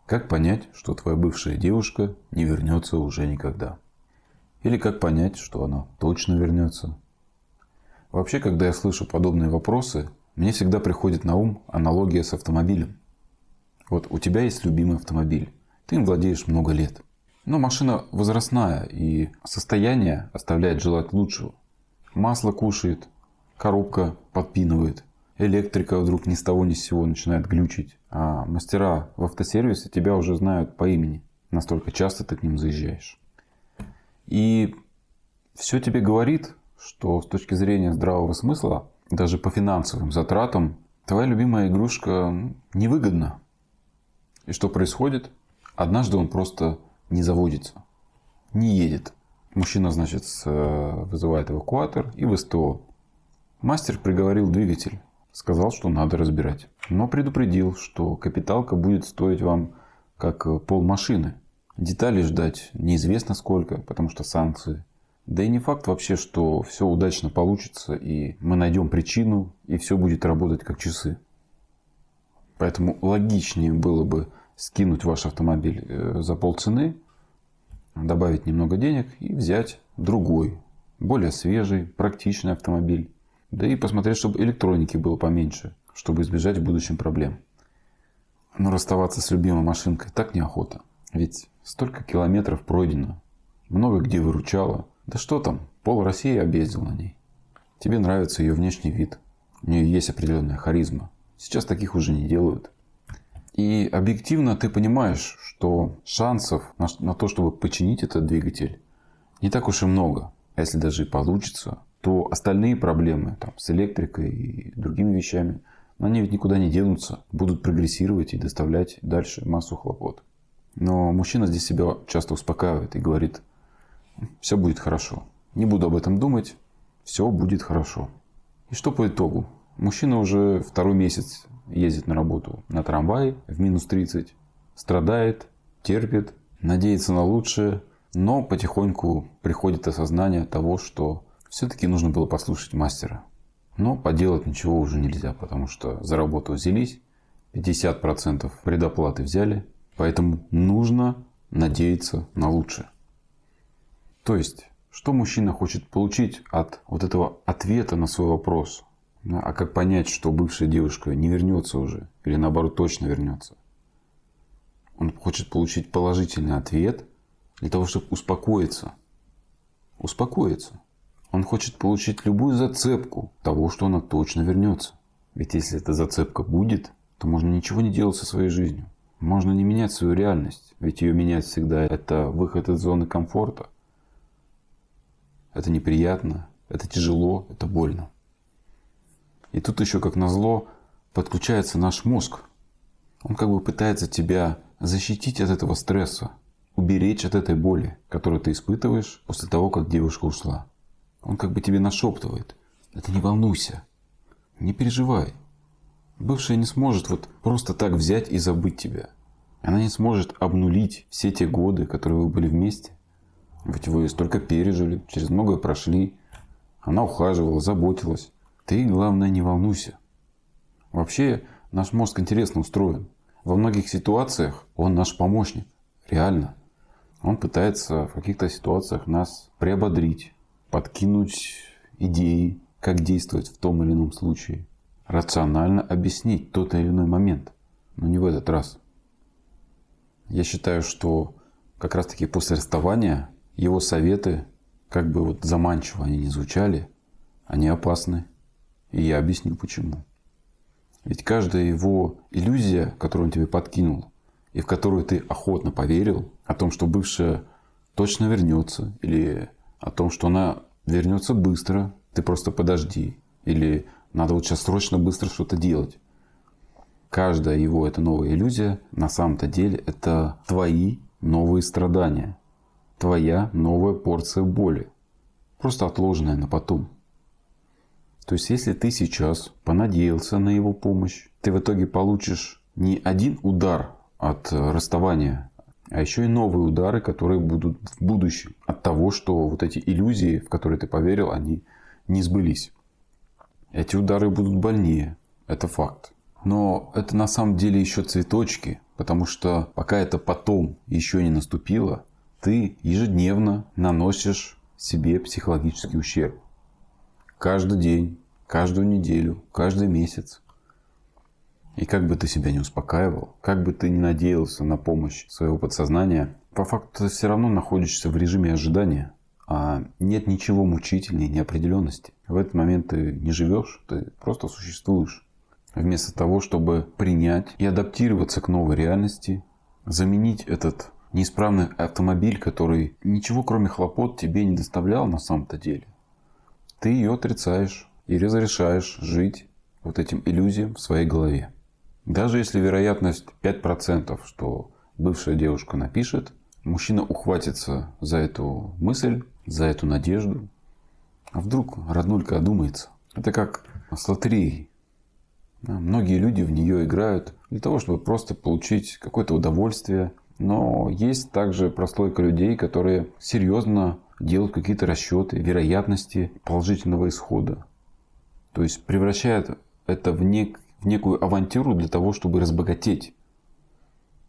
Как понять, что твоя бывшая девушка не вернется уже никогда? Или как понять, что она точно вернется? Вообще, когда я слышу подобные вопросы, мне всегда приходит на ум аналогия с автомобилем. Вот у тебя есть любимый автомобиль, ты им владеешь много лет. Но машина возрастная и состояние оставляет желать лучшего. Масло кушает, коробка подпинывает, электрика вдруг ни с того ни с сего начинает глючить. А мастера в автосервисе тебя уже знают по имени. Настолько часто ты к ним заезжаешь. И все тебе говорит, что с точки зрения здравого смысла, даже по финансовым затратам, твоя любимая игрушка невыгодна. И что происходит? Однажды он просто не заводится, не едет. Мужчина, значит, вызывает эвакуатор и в СТО. Мастер приговорил двигатель. Сказал, что надо разбирать. Но предупредил, что капиталка будет стоить вам как полмашины. Деталей ждать неизвестно сколько, потому что санкции. Да и не факт вообще, что все удачно получится, и мы найдем причину, и все будет работать как часы. Поэтому логичнее было бы скинуть ваш автомобиль за полцены, добавить немного денег и взять другой, более свежий, практичный автомобиль. Да и посмотреть, чтобы электроники было поменьше, чтобы избежать в будущем проблем. Но расставаться с любимой машинкой так неохота. Ведь столько километров пройдено, много где выручала. Да что там, пол России объездил на ней. Тебе нравится ее внешний вид. У нее есть определенная харизма. Сейчас таких уже не делают. И объективно ты понимаешь, что шансов на то, чтобы починить этот двигатель, не так уж и много. А если даже и получится, то остальные проблемы там, с электрикой и другими вещами, они ведь никуда не денутся. Будут прогрессировать и доставлять дальше массу хлопот. Но мужчина здесь себя часто успокаивает и говорит: все будет хорошо. Не буду об этом думать, все будет хорошо. И что по итогу? Мужчина уже второй месяц ездит на работу на трамвае в минус 30, страдает, терпит, надеется на лучшее, но потихоньку приходит осознание того, что все-таки нужно было послушать мастера. Но поделать ничего уже нельзя, потому что за работу взялись, 50% предоплаты взяли, поэтому нужно надеяться на лучшее. То есть, что мужчина хочет получить от вот этого ответа на свой вопрос? А как понять, что бывшая девушка не вернется уже? Или наоборот точно вернется? Он хочет получить положительный ответ для того, чтобы успокоиться. Успокоиться. Он хочет получить любую зацепку того, что она точно вернется. Ведь если эта зацепка будет, то можно ничего не делать со своей жизнью. Можно не менять свою реальность. Ведь ее менять всегда это выход из зоны комфорта. Это неприятно, это тяжело, это больно. И тут еще, как назло, подключается наш мозг. Он как бы пытается тебя защитить от этого стресса, уберечь от этой боли, которую ты испытываешь после того, как девушка ушла. Он как бы тебе нашептывает: это не волнуйся, не переживай. Бывшая не сможет вот просто так взять и забыть тебя. Она не сможет обнулить все те годы, которые вы были вместе. Ведь вы столько пережили, через многое прошли. Она ухаживала, заботилась. Ты, главное, не волнуйся. Вообще, наш мозг интересно устроен. Во многих ситуациях он наш помощник. Реально. Он пытается в каких-то ситуациях нас приободрить, подкинуть идеи, как действовать в том или ином случае. Рационально объяснить тот или иной момент. Но не в этот раз. Я считаю, что как раз таки после расставания его советы, как бы вот заманчиво они ни звучали, они опасны. И я объясню почему. Ведь каждая его иллюзия, которую он тебе подкинул, и в которую ты охотно поверил, о том, что бывшая точно вернется, или о том, что она вернется быстро, ты просто подожди, или надо вот сейчас срочно быстро что-то делать. Каждая его эта новая иллюзия на самом-то деле это твои новые страдания, твоя новая порция боли, просто отложенная на потом. То есть, если ты сейчас понадеялся на его помощь, ты в итоге получишь не один удар от расставания, а еще и новые удары, которые будут в будущем. От того, что вот эти иллюзии, в которые ты поверил, они не сбылись. Эти удары будут больнее. Это факт. Но это на самом деле еще цветочки, потому что пока это потом еще не наступило, ты ежедневно наносишь себе психологический ущерб. Каждый день, каждую неделю, каждый месяц. И как бы ты себя не успокаивал, как бы ты не надеялся на помощь своего подсознания, по факту ты все равно находишься в режиме ожидания. А нет ничего мучительнее неопределенности. В этот момент ты не живешь, ты просто существуешь. Вместо того, чтобы принять и адаптироваться к новой реальности, заменить этот неисправный автомобиль, который ничего кроме хлопот тебе не доставлял на самом-то деле. Ты ее отрицаешь и разрешаешь жить вот этим иллюзиям в своей голове. Даже если вероятность 5%, что бывшая девушка напишет, мужчина ухватится за эту мысль, за эту надежду. А вдруг роднулька одумается? Это как с лотереей. Многие люди в нее играют для того, чтобы просто получить какое-то удовольствие. Но есть также прослойка людей, которые серьезно делают какие-то расчеты, вероятности положительного исхода. То есть превращают это в некую авантюру для того, чтобы разбогатеть.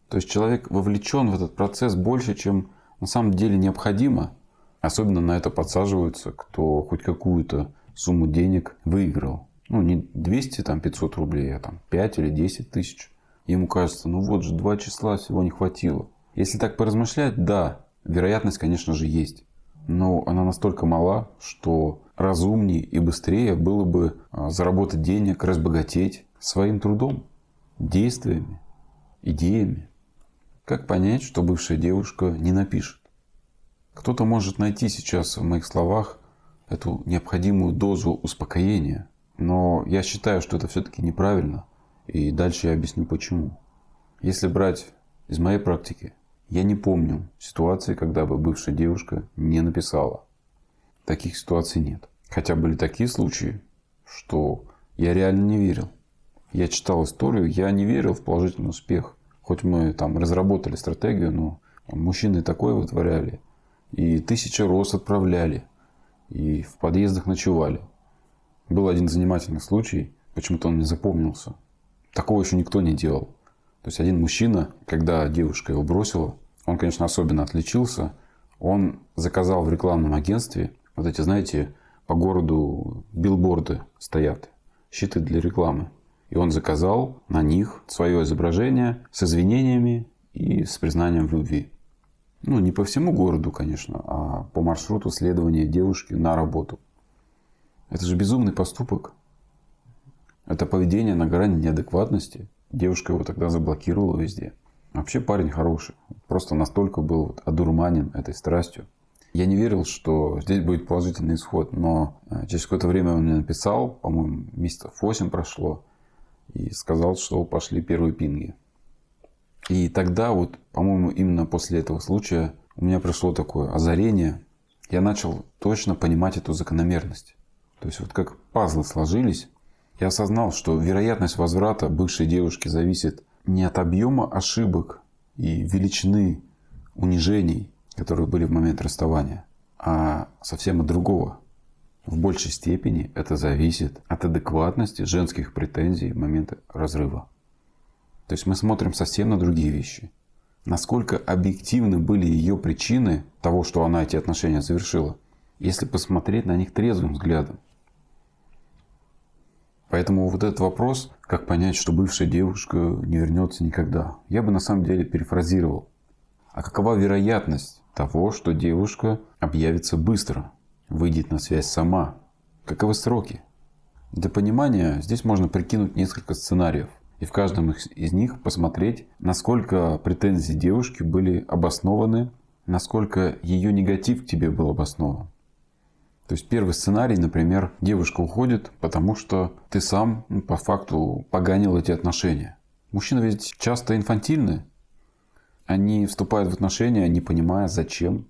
То есть человек вовлечен в этот процесс больше, чем на самом деле необходимо. Особенно на это подсаживаются, кто хоть какую-то сумму денег выиграл. Ну, не 200, 500 рублей, а 5 или 10 тысяч. Ему кажется, ну вот же 2 числа всего не хватило. Если так поразмышлять, да, вероятность, конечно же, есть. Но она настолько мала, что разумнее и быстрее было бы заработать денег, разбогатеть своим трудом, действиями, идеями. Как понять, что бывшая девушка не напишет? Кто-то может найти сейчас в моих словах эту необходимую дозу успокоения. Но я считаю, что это все-таки неправильно. И дальше я объясню почему. Если брать из моей практики, я не помню ситуации, когда бы бывшая девушка не написала. Таких ситуаций нет. Хотя были такие случаи, что я реально не верил. Я читал историю, я не верил в положительный успех. Хоть мы разработали стратегию, но мужчины такое вытворяли. И 1000 роз отправляли. И в подъездах ночевали. Был один занимательный случай, почему-то он мне запомнился. Такого еще никто не делал. То есть один мужчина, когда девушка его бросила, он, конечно, особенно отличился. Он заказал в рекламном агентстве, вот эти, знаете, по городу билборды стоят, щиты для рекламы. И он заказал на них свое изображение с извинениями и с признанием в любви. Ну, не по всему городу, конечно, а по маршруту следования девушки на работу. Это же безумный поступок. Это поведение на грани неадекватности. Девушка его тогда заблокировала везде. Вообще парень хороший. Просто настолько был одурманен этой страстью. Я не верил, что здесь будет положительный исход. Но через какое-то время он мне написал, по-моему, месяцев 8 прошло. И сказал, что пошли первые пинги. И тогда по-моему, именно после этого случая у меня пришло такое озарение. Я начал точно понимать эту закономерность. То есть как пазлы сложились, я осознал, что вероятность возврата бывшей девушки зависит не от объема ошибок и величины унижений, которые были в момент расставания, а совсем от другого. В большей степени это зависит от адекватности женских претензий в момент разрыва. То есть мы смотрим совсем на другие вещи. Насколько объективны были ее причины того, что она эти отношения завершила, если посмотреть на них трезвым взглядом. Поэтому этот вопрос, как понять, что бывшая девушка не вернется никогда, я бы на самом деле перефразировал. А какова вероятность того, что девушка объявится быстро, выйдет на связь сама? Каковы сроки? Для понимания здесь можно прикинуть несколько сценариев. И в каждом из них посмотреть, насколько претензии девушки были обоснованы, насколько ее негатив к тебе был обоснован. То есть первый сценарий, например, девушка уходит, потому что ты сам по факту поганил эти отношения. Мужчины ведь часто инфантильны. Они вступают в отношения, не понимая зачем.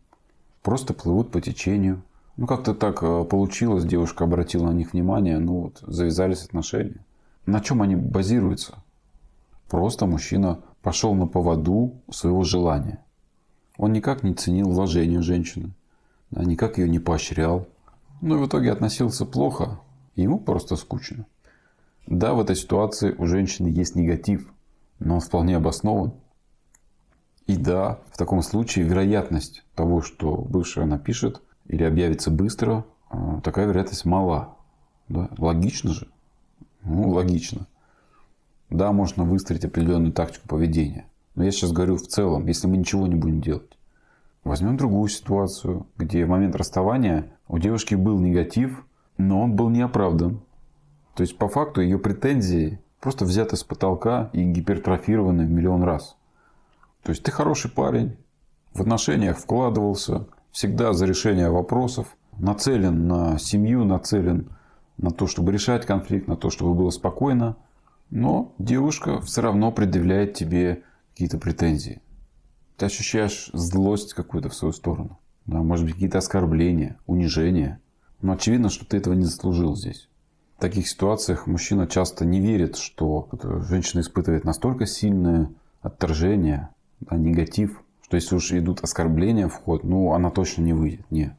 Просто плывут по течению. Как-то так получилось, девушка обратила на них внимание, завязались отношения. На чем они базируются? Просто мужчина пошел на поводу своего желания. Он никак не ценил вложения женщины, никак ее не поощрял. Но в итоге относился плохо, и ему просто скучно. Да, в этой ситуации у женщины есть негатив, но он вполне обоснован. И да, в таком случае вероятность того, что бывшая напишет или объявится быстро, такая вероятность мала. Да? Логично же? Ну, логично. Да, можно выстроить определенную тактику поведения. Но я сейчас говорю в целом, если мы ничего не будем делать. Возьмем другую ситуацию, где в момент расставания у девушки был негатив, но он был не оправдан. То есть, по факту, ее претензии просто взяты с потолка и гипертрофированы в миллион раз. То есть, ты хороший парень, в отношениях вкладывался, всегда за решение вопросов, нацелен на семью, нацелен на то, чтобы решать конфликт, на то, чтобы было спокойно. Но девушка все равно предъявляет тебе какие-то претензии. Ты ощущаешь злость какую-то в свою сторону. Да, может быть, какие-то оскорбления, унижения. Но очевидно, что ты этого не заслужил здесь. В таких ситуациях мужчина часто не верит, что женщина испытывает настолько сильное отторжение, да, негатив, что если уж идут оскорбления в ход, ну, она точно не выйдет. Нет.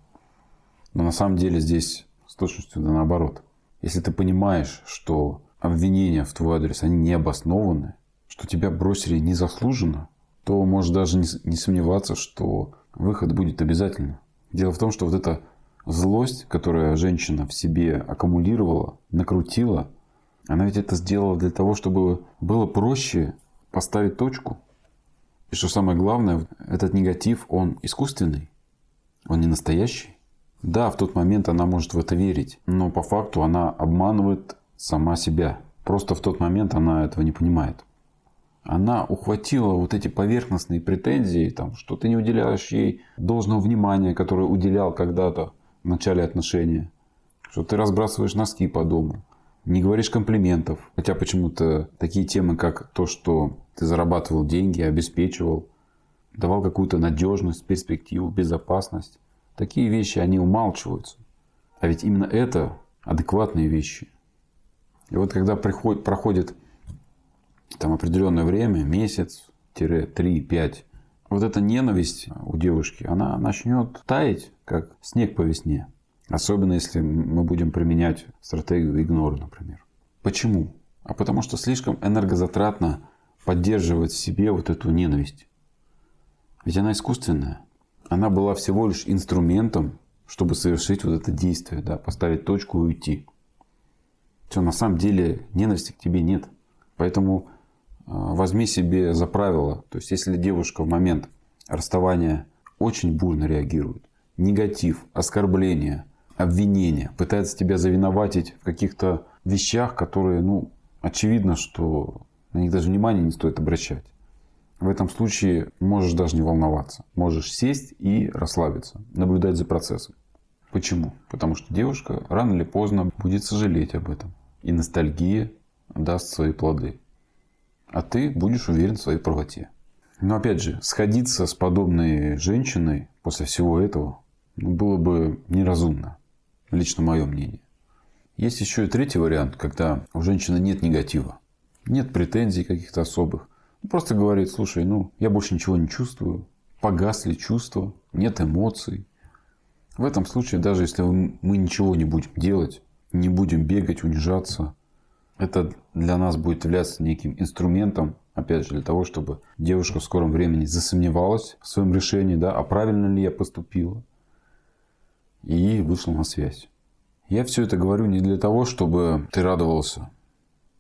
Но на самом деле здесь с точностью да наоборот. Если ты понимаешь, что обвинения в твой адрес, они не обоснованы, что тебя бросили незаслуженно, то можешь даже не сомневаться, что выход будет обязательно. Дело в том, что вот эта злость, которую женщина в себе аккумулировала, накрутила, она ведь это сделала для того, чтобы было проще поставить точку. И что самое главное, этот негатив, он искусственный, он не настоящий. Да, в тот момент она может в это верить, но по факту она обманывает сама себя. Просто в тот момент она этого не понимает. Она ухватила вот эти поверхностные претензии, там, что ты не уделяешь ей должного внимания, которое уделял когда-то в начале отношения, что ты разбрасываешь носки по дому, не говоришь комплиментов. Хотя почему-то такие темы, как то, что ты зарабатывал деньги, обеспечивал, давал какую-то надежность, перспективу, безопасность, такие вещи, они умалчиваются. А ведь именно это адекватные вещи. И вот когда проходит там определенное время, месяц-3-5, вот эта ненависть у девушки, она начнет таять, как снег по весне. Особенно если мы будем применять стратегию игнора, например. Почему? А потому что слишком энергозатратно поддерживать в себе вот эту ненависть. Ведь она искусственная. Она была всего лишь инструментом, чтобы совершить вот это действие, да, поставить точку и уйти. Все, на самом деле ненависти к тебе нет. Поэтому возьми себе за правило, то есть если девушка в момент расставания очень бурно реагирует, негатив, оскорбления, обвинения, пытается тебя завиноватить в каких-то вещах, которые, ну, очевидно, что на них даже внимания не стоит обращать. В этом случае можешь даже не волноваться. Можешь сесть и расслабиться, наблюдать за процессом. Почему? Потому что девушка рано или поздно будет сожалеть об этом. И ностальгия даст свои плоды. А ты будешь уверен в своей правоте. Но опять же, сходиться с подобной женщиной после всего этого было бы неразумно. Лично мое мнение. Есть еще и третий вариант, когда у женщины нет негатива. Нет претензий каких-то особых. Просто говорит: слушай, я больше ничего не чувствую. Погасли чувства, нет эмоций. В этом случае, даже если мы ничего не будем делать, не будем бегать, унижаться, это для нас будет являться неким инструментом, опять же, для того, чтобы девушка в скором времени засомневалась в своем решении, да, а правильно ли я поступила, и вышла на связь. Я все это говорю не для того, чтобы ты радовался.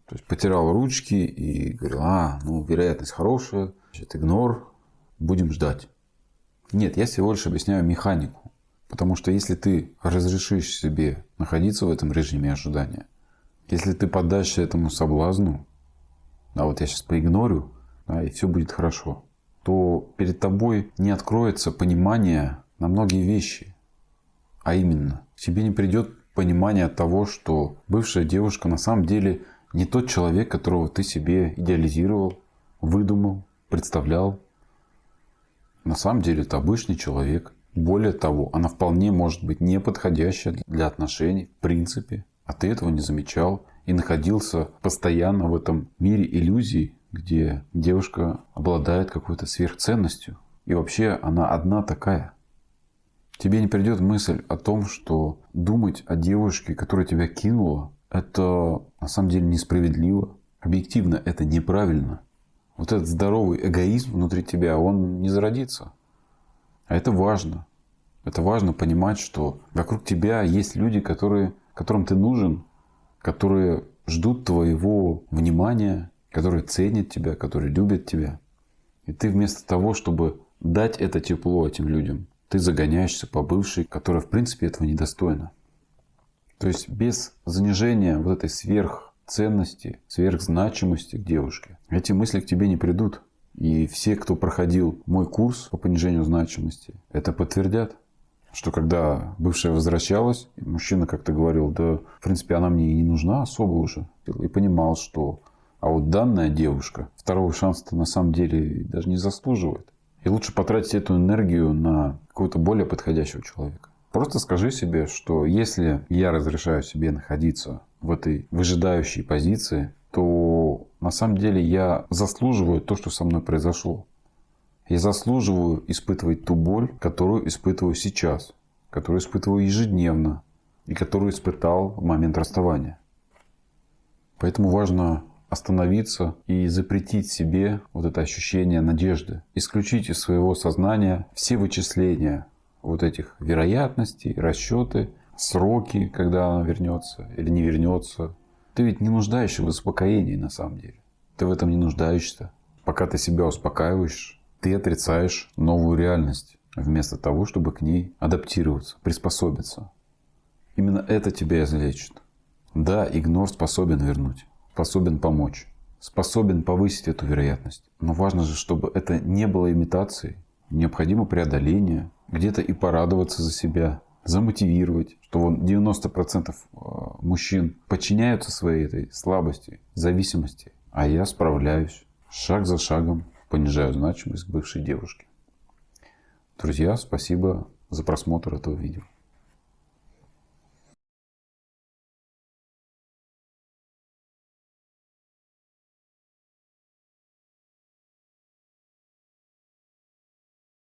То есть потирал ручки и говорил: вероятность хорошая, значит, игнор, будем ждать. Нет, я всего лишь объясняю механику. Потому что если ты разрешишь себе находиться в этом режиме ожидания, если ты поддашься этому соблазну, а вот я сейчас поигнорю, да, и все будет хорошо, то перед тобой не откроется понимание на многие вещи. А именно, к тебе не придет понимание того, что бывшая девушка на самом деле не тот человек, которого ты себе идеализировал, выдумал, представлял. На самом деле это обычный человек. Более того, она вполне может быть неподходящая для отношений в принципе. А ты этого не замечал и находился постоянно в этом мире иллюзий, где девушка обладает какой-то сверхценностью. И вообще она одна такая. Тебе не придет мысль о том, что думать о девушке, которая тебя кинула, это на самом деле несправедливо. Объективно это неправильно. Вот этот здоровый эгоизм внутри тебя, он не зародится. А это важно. Это важно понимать, что вокруг тебя есть люди, которым ты нужен, которые ждут твоего внимания, которые ценят тебя, которые любят тебя. И ты вместо того, чтобы дать это тепло этим людям, ты загоняешься по бывшей, которая в принципе этого недостойна. То есть без занижения вот этой сверхценности, сверхзначимости к девушке, эти мысли к тебе не придут. И все, кто проходил мой курс по понижению значимости, это подтвердят. Что когда бывшая возвращалась, мужчина как-то говорил, да, в принципе, она мне и не нужна особо уже. И понимал, что а вот данная девушка второго шанса-то на самом деле даже не заслуживает. И лучше потратить эту энергию на какого-то более подходящего человека. Просто скажи себе, что если я разрешаю себе находиться в этой выжидающей позиции, то на самом деле я заслуживаю то, что со мной произошло. Я заслуживаю испытывать ту боль, которую испытываю сейчас, которую испытываю ежедневно и которую испытал в момент расставания. Поэтому важно остановиться и запретить себе вот это ощущение надежды. Исключить из своего сознания все вычисления вот этих вероятностей, расчеты, сроки, когда она вернется или не вернется. Ты ведь не нуждаешься в успокоении на самом деле. Ты в этом не нуждаешься. Пока ты себя успокаиваешь, ты отрицаешь новую реальность, вместо того, чтобы к ней адаптироваться, приспособиться. Именно это тебя излечит. Да, игнор способен вернуть, способен помочь, способен повысить эту вероятность. Но важно же, чтобы это не было имитацией. Необходимо преодоление, где-то и порадоваться за себя, замотивировать, что вон 90% мужчин подчиняются своей этой слабости, зависимости. А я справляюсь шаг за шагом. Понижаю значимость бывшей девушки. Друзья, спасибо за просмотр этого видео.